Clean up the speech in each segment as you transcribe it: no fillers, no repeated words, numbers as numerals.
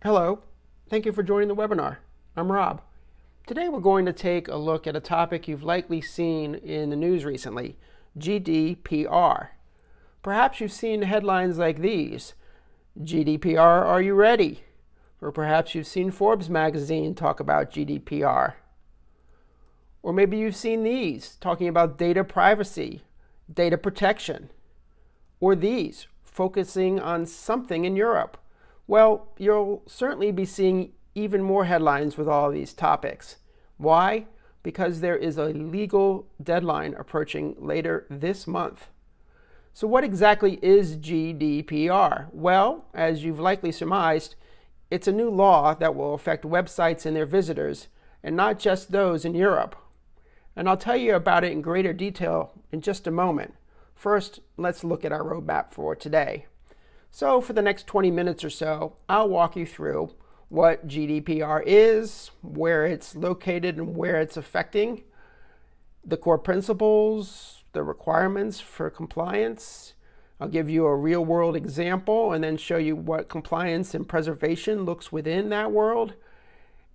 Hello, thank you for joining the webinar. I'm Rob. Today we're going to take a look at a topic you've likely seen in the news recently, GDPR. Perhaps you've seen headlines like these, GDPR, are you ready? Or perhaps you've seen Forbes magazine talk about GDPR. Or maybe you've seen these talking about data privacy, data protection. Or these, focusing on something in Europe. Well, you'll certainly be seeing even more headlines with all these topics. Why? Because there is a legal deadline approaching later this month. So what exactly is GDPR? Well, as you've likely surmised, it's a new law that will affect websites and their visitors, and not just those in Europe. And I'll tell you about it in greater detail in just a moment. First, let's look at our roadmap for today. So for the next 20 minutes or so, I'll walk you through what GDPR is, where it's located and where it's affecting, the core principles, the requirements for compliance. I'll give you a real-world example and then show you what compliance and preservation looks within that world.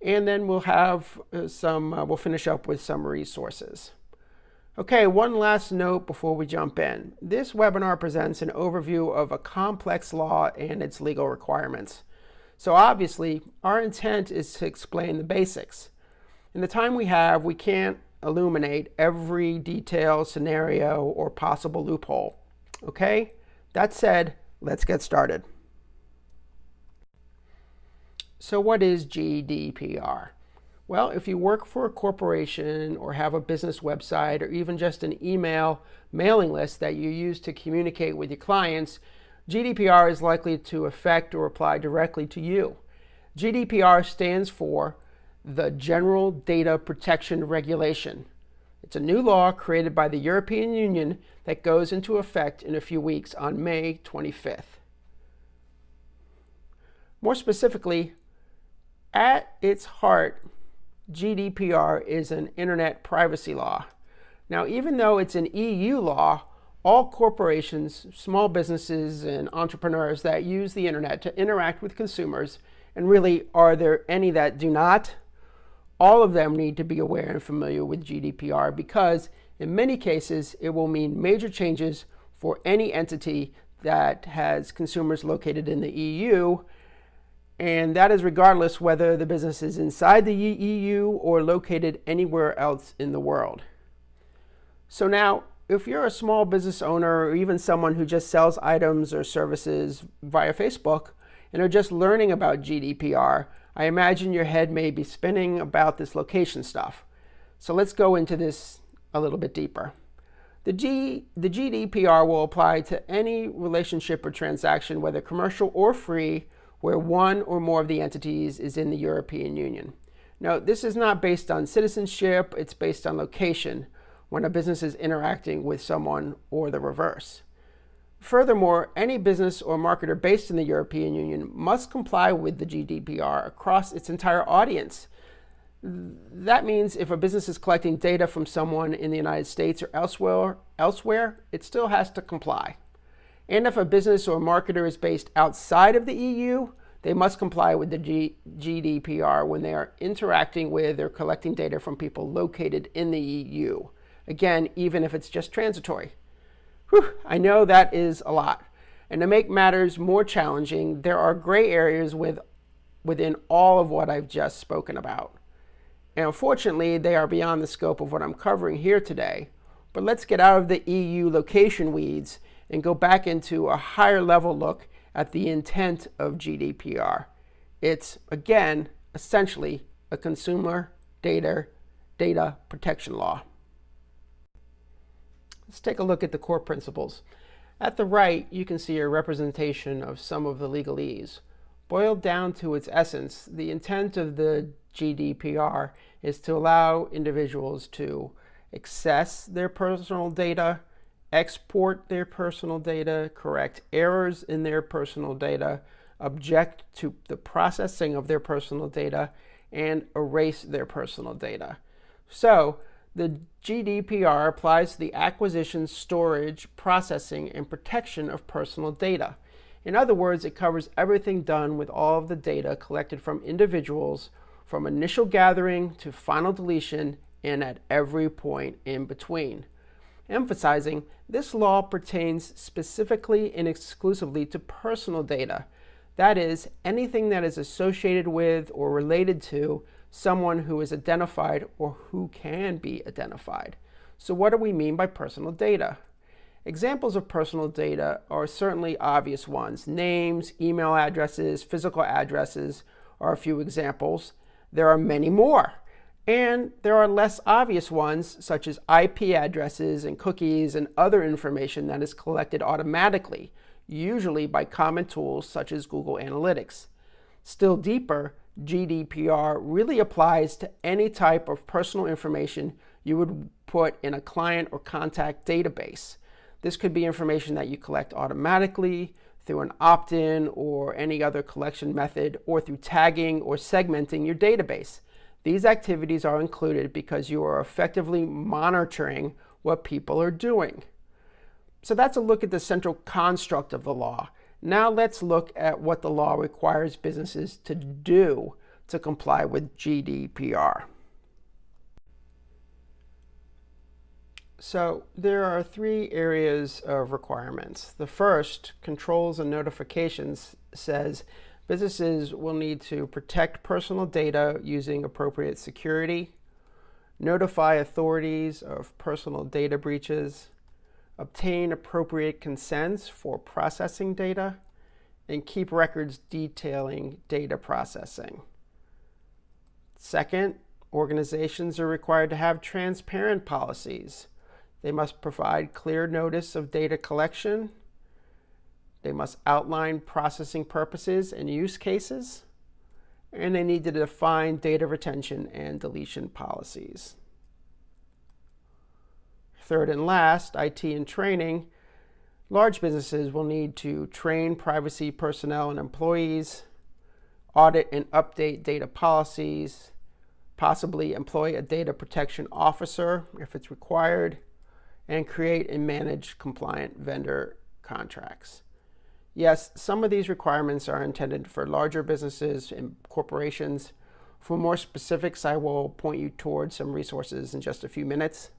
And then we'll have we'll finish up with some resources. Okay, one last note before we jump in. This webinar presents an overview of a complex law and its legal requirements. So obviously, our intent is to explain the basics. In the time we have, we can't illuminate every detail, scenario, or possible loophole. Okay? That said, let's get started. So what is GDPR? Well, if you work for a corporation or have a business website or even just an email mailing list that you use to communicate with your clients, GDPR is likely to affect or apply directly to you. GDPR stands for the General Data Protection Regulation. It's a new law created by the European Union that goes into effect in a few weeks on May 25th. More specifically, at its heart, GDPR is an internet privacy law. Now, even though it's an EU law, all corporations, small businesses, and entrepreneurs that use the internet to interact with consumers, and really, are there any that do not? All of them need to be aware and familiar with GDPR because, in many cases, it will mean major changes for any entity that has consumers located in the EU. And that is regardless whether the business is inside the EU or located anywhere else in the world. So now, if you're a small business owner or even someone who just sells items or services via Facebook and are just learning about GDPR, I imagine your head may be spinning about this location stuff. So let's go into this a little bit deeper. The GDPR will apply to any relationship or transaction, whether commercial or free, where one or more of the entities is in the European Union. Now, this is not based on citizenship, it's based on location when a business is interacting with someone or the reverse. Furthermore, any business or marketer based in the European Union must comply with the GDPR across its entire audience. That means if a business is collecting data from someone in the United States or elsewhere, it still has to comply. And if a business or marketer is based outside of the EU, they must comply with the GDPR when they are interacting with or collecting data from people located in the EU. Again, even if it's just transitory. Whew, I know that is a lot. And to make matters more challenging, there are gray areas within all of what I've just spoken about. And unfortunately, they are beyond the scope of what I'm covering here today. But let's get out of the EU location weeds and go back into a higher level look at the intent of GDPR. It's, again, essentially a consumer data protection law. Let's take a look at the core principles. At the right, you can see a representation of some of the legalese. Boiled down to its essence, the intent of the GDPR is to allow individuals to access their personal data, export their personal data, correct errors in their personal data, object to the processing of their personal data, and erase their personal data. So the GDPR applies to the acquisition, storage, processing, and protection of personal data. In other words, it covers everything done with all of the data collected from individuals from initial gathering to final deletion and at every point in between. Emphasizing, this law pertains specifically and exclusively to personal data. That is, anything that is associated with or related to someone who is identified or who can be identified. So what do we mean by personal data? Examples of personal data are certainly obvious ones. Names, email addresses, physical addresses are a few examples. There are many more. And there are less obvious ones, such as IP addresses and cookies and other information that is collected automatically, usually by common tools such as Google Analytics. Still deeper, GDPR really applies to any type of personal information you would put in a client or contact database. This could be information that you collect automatically through an opt-in or any other collection method, or through tagging or segmenting your database. These activities are included because you are effectively monitoring what people are doing. So that's a look at the central construct of the law. Now let's look at what the law requires businesses to do to comply with GDPR. So there are three areas of requirements. The first, controls and notifications, says businesses will need to protect personal data using appropriate security, notify authorities of personal data breaches, obtain appropriate consents for processing data, and keep records detailing data processing. Second, organizations are required to have transparent policies. They must provide clear notice of data collection. They must outline processing purposes and use cases. And they need to define data retention and deletion policies. Third and last, IT and training. Large businesses will need to train privacy personnel and employees, audit and update data policies, possibly employ a data protection officer if it's required, and create and manage compliant vendor contracts. Yes, some of these requirements are intended for larger businesses and corporations. For more specifics, I will point you towards some resources in just a few minutes.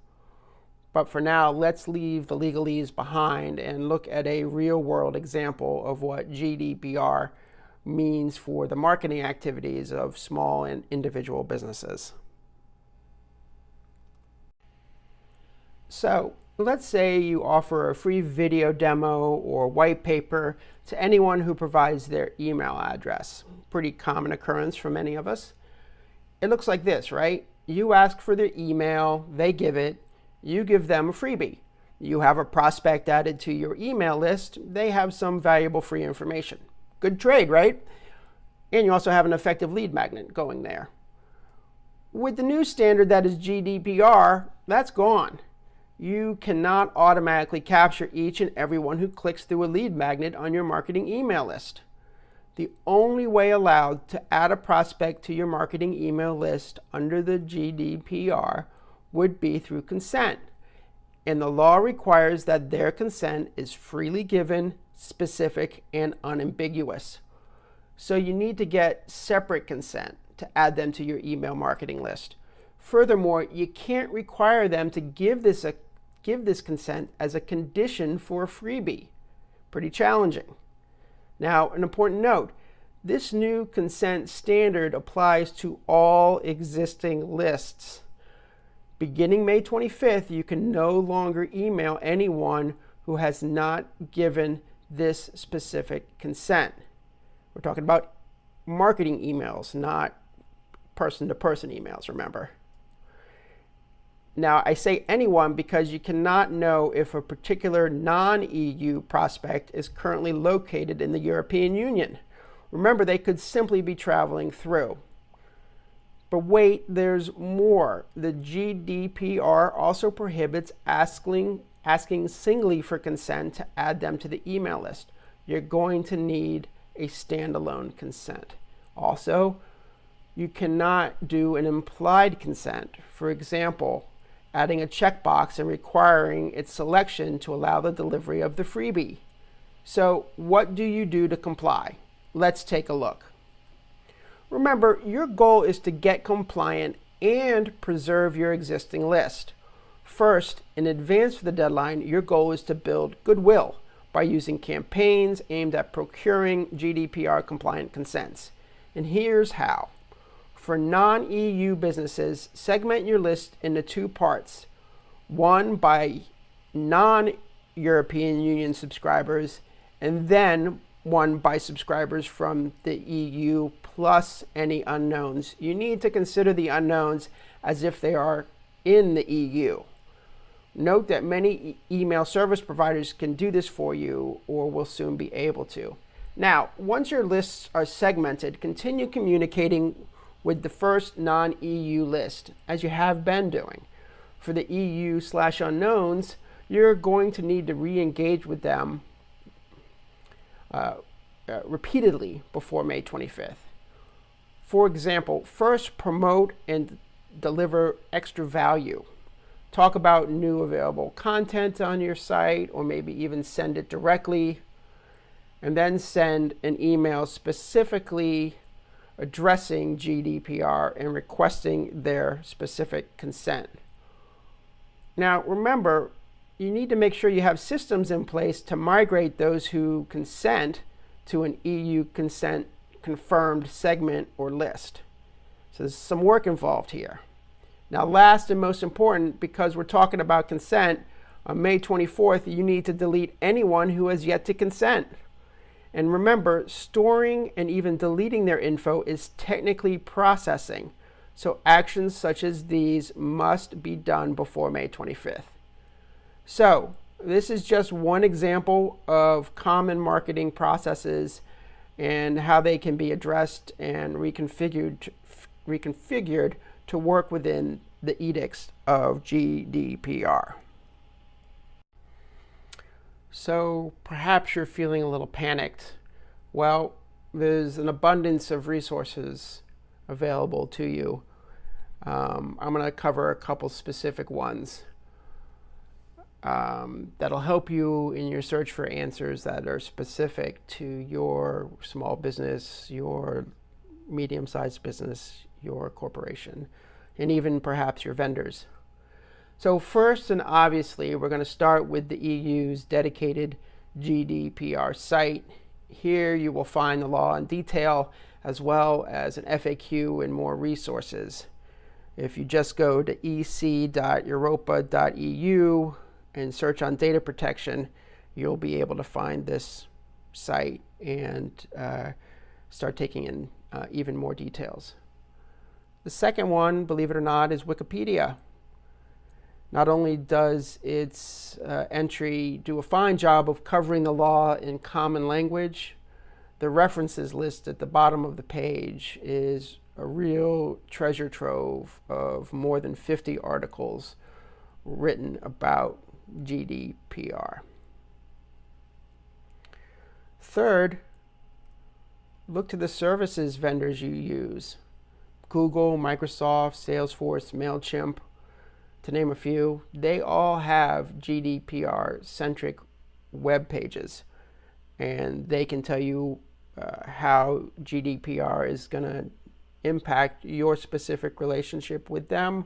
But for now, let's leave the legalese behind and look at a real-world example of what GDPR means for the marketing activities of small and individual businesses. So let's say you offer a free video demo or white paper to anyone who provides their email address. Pretty common occurrence for many of us. It looks like this, right? You ask for their email, they give it, you give them a freebie. You have a prospect added to your email list, they have some valuable free information. Good trade, right? And you also have an effective lead magnet going there. With the new standard that is GDPR, that's gone. You cannot automatically capture each and everyone who clicks through a lead magnet on your marketing email list. The only way allowed to add a prospect to your marketing email list under the GDPR would be through consent. And the law requires that their consent is freely given, specific, and unambiguous. So you need to get separate consent to add them to your email marketing list. Furthermore, you can't require them to give this consent as a condition for a freebie. Pretty challenging. Now, an important note, this new consent standard applies to all existing lists. Beginning May 25th, you can no longer email anyone who has not given this specific consent. We're talking about marketing emails, not person-to-person emails, remember. Now, I say anyone because you cannot know if a particular non-EU prospect is currently located in the European Union. Remember, they could simply be traveling through. But wait, there's more. The GDPR also prohibits asking singly for consent to add them to the email list. You're going to need a standalone consent. Also, you cannot do an implied consent. For example, adding a checkbox and requiring its selection to allow the delivery of the freebie. So what do you do to comply? Let's take a look. Remember, your goal is to get compliant and preserve your existing list. First, in advance of the deadline, your goal is to build goodwill by using campaigns aimed at procuring GDPR compliant consents. And here's how. For non-EU businesses, segment your list into two parts. One by non-European Union subscribers, and then one by subscribers from the EU plus any unknowns. You need to consider the unknowns as if they are in the EU. Note that many email service providers can do this for you or will soon be able to. Now, once your lists are segmented, continue communicating with the first non-EU list, as you have been doing. For the EU/unknowns, you're going to need to re-engage with them repeatedly before May 25th. For example, first promote and deliver extra value. Talk about new available content on your site, or maybe even send it directly, and then send an email specifically addressing GDPR and requesting their specific consent. Now, remember, you need to make sure you have systems in place to migrate those who consent to an EU consent confirmed segment or list. So there's some work involved here. Now, last and most important, because we're talking about consent, on May 24th, you need to delete anyone who has yet to consent. And remember, storing and even deleting their info is technically processing. So actions such as these must be done before May 25th. So this is just one example of common marketing processes and how they can be addressed and reconfigured to work within the edicts of GDPR. So perhaps you're feeling a little panicked. Well, there's an abundance of resources available to you. I'm going to cover a couple specific ones that'll help you in your search for answers that are specific to your small business, your medium-sized business, your corporation, and even perhaps your vendors. So first and obviously, we're going to start with the EU's dedicated GDPR site. Here you will find the law in detail, as well as an FAQ and more resources. If you just go to ec.europa.eu and search on data protection, you'll be able to find this site and start taking in even more details. The second one, believe it or not, is Wikipedia. Not only does its entry do a fine job of covering the law in common language, the references list at the bottom of the page is a real treasure trove of more than 50 articles written about GDPR. Third, look to the services vendors you use. Google, Microsoft, Salesforce, MailChimp, to name a few, they all have GDPR-centric web pages, and they can tell you how GDPR is going to impact your specific relationship with them,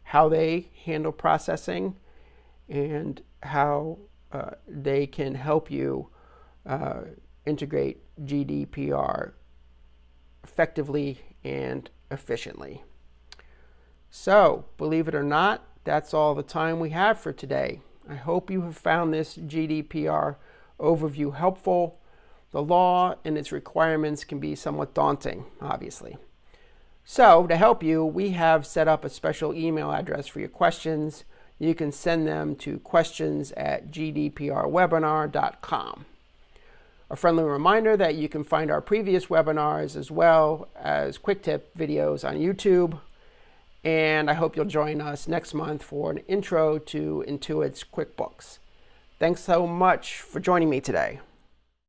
how they handle processing, and how they can help you integrate GDPR effectively and efficiently. So, believe it or not, that's all the time we have for today. I hope you have found this GDPR overview helpful. The law and its requirements can be somewhat daunting, obviously. So, to help you, we have set up a special email address for your questions. You can send them to questions@gdprwebinar.com. A friendly reminder that you can find our previous webinars as well as quick tip videos on YouTube. And I hope you'll join us next month for an intro to Intuit's QuickBooks. Thanks so much for joining me today.